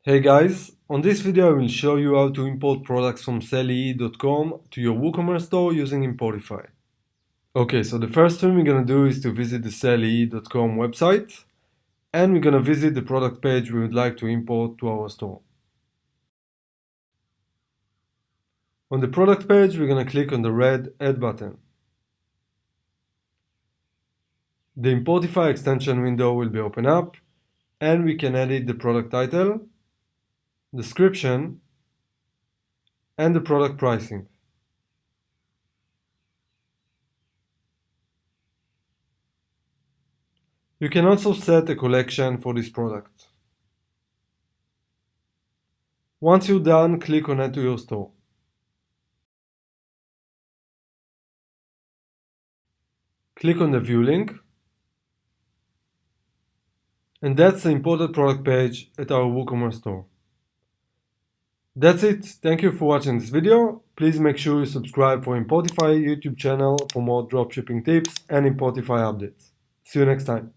Hey guys, on this video I will show you how to import products from SaleYee.com to your WooCommerce store using Importify. Okay, so the first thing we're going to do is to visit the SaleYee.com website and we're going to visit the product page we would like to import to our store. On the product page we're going to click on the red Add button. The Importify extension window will be open up and we can edit the product title, description, and the product pricing. You can also set a collection for this product. Once you're done, click on Add to your store. Click on the View link, and that's the imported product page at our WooCommerce store. That's it. Thank you for watching this video. Please make sure you subscribe for Importify YouTube channel for more dropshipping tips and Importify updates. See you next time.